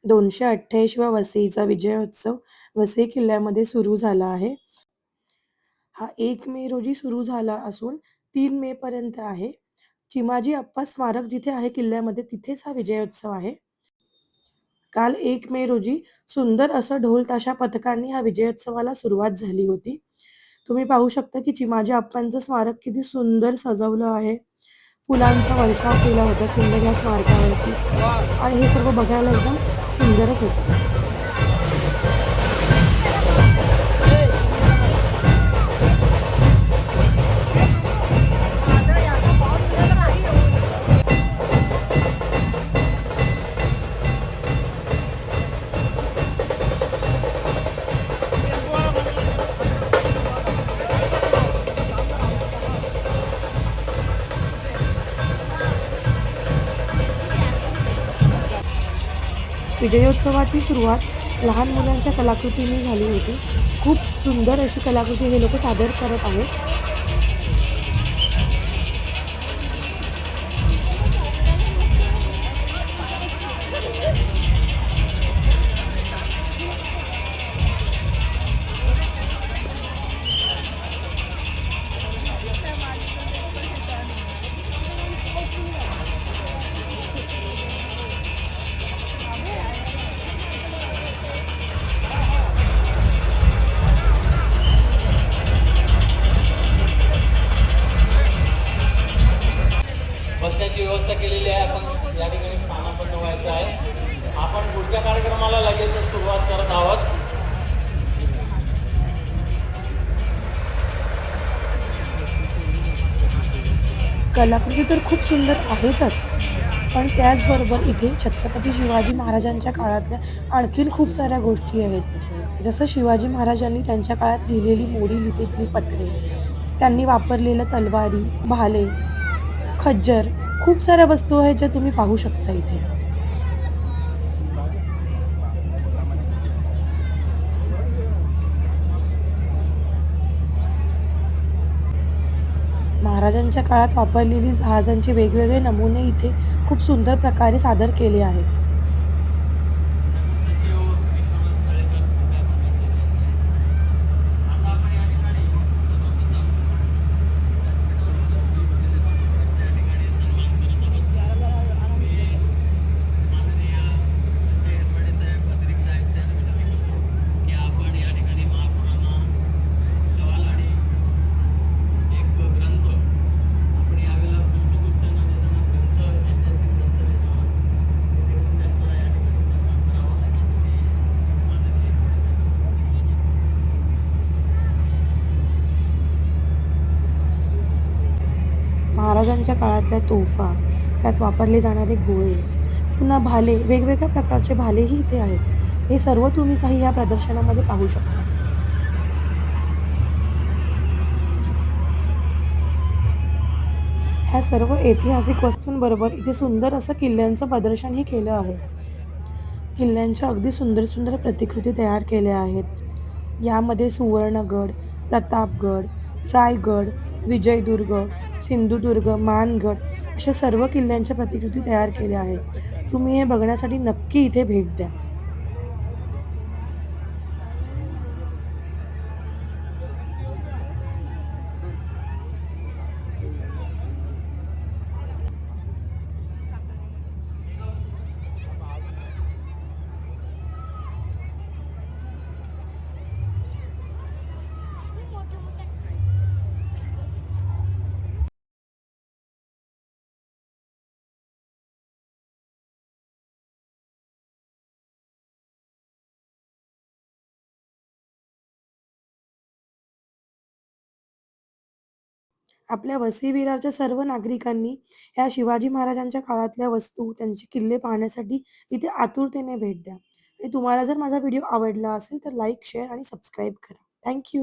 288व्या वसईचा विजयोत्सव वसई किल्ल्यामध्ये सुरू झाला आहे. हा 1 मे रोजी सुरू झाला असून 3 मे पर्यंत आहे. चिमाजी अप्पा स्मारक जिथे आहे किल्ल्यामध्ये तिथेच हा विजयोत्सव आहे. काल 1 मे रोजी सुंदर असं ढोल ताशा पथकांनी ह्या विजयोत्सवाला सुरुवात झाली होती. तुम्ही पाहू शकता की चिमाजी अप्पांचं स्मारक किती सुंदर सजवलं आहे. फुलांचा वर्षाव केला होता सुंदर या स्मारकावरती आणि हे सर्व बघायला एकदम सुंदरच होतं. विजयोत्सवाची सुरुवात लहान मुलांच्या कलाकृतींनी झाली होती. खूप सुंदर अशी कलाकृती हे लोकं सादर करत आहेत. बसण्याची व्यवस्था केलेली आहे. आपण या ठिकाणी स्थानापन्न व्हायचं आहे. आपण पुढच्या कार्यक्रमाला लगेच सुरुवात करत आहोत. कलाकृती तर खूप सुंदर आहेतच, पण त्याचबरोबर इथे छत्रपती शिवाजी महाराजांच्या काळातल्या आणखीन खूप साऱ्या गोष्टी आहेत. जसं शिवाजी महाराजांनी त्यांच्या काळात लिहिलेली मोडी लिपीतली पत्रे, त्यांनी वापरलेल्या तलवारी, भाले, खज्जर, खूप साऱ्या वस्तू आहेत ज्या तुम्ही पाहू शकता इथे. महाराजांच्या काळात वापरलेली जहाजांचे वेगवेगळे नमुने इथे खूप सुंदर प्रकारे सादर केले आहेत. महाराजांच्या काळातल्या तोफा, त्यात वापरले जाणारे गोळे, पुन्हा भाले, वेगवेगळ्या प्रकारचे भालेही इथे आहेत. हे सर्व तुम्ही काही या प्रदर्शनामध्ये पाहू शकता. ह्या सर्व ऐतिहासिक वस्तूंबरोबर इथे सुंदर असं किल्ल्यांचं प्रदर्शनही केलं आहे. किल्ल्यांच्या अगदी सुंदर सुंदर प्रतिकृती तयार केल्या आहेत. यामध्ये सुवर्णगड, प्रतापगड, रायगड, विजयदुर्ग, सिंधुदुर्ग, मानगड अशा सर्व किल्ल्यांच्या प्रतिकृती तयार केल्या आहेत. तुम्ही हे बघण्यासाठी नक्की इथे भेट द्या. आपल्या वसई विरारच्या सर्व नागरिकांनी ह्या शिवाजी महाराजांच्या काळातल्या वस्तू, त्यांचे किल्ले पाहण्यासाठी इथे आतुरतेने भेट द्या. आणि तुम्हाला जर माझा व्हिडिओ आवडला असेल तर लाईक, शेअर आणि सबस्क्राईब करा. थँक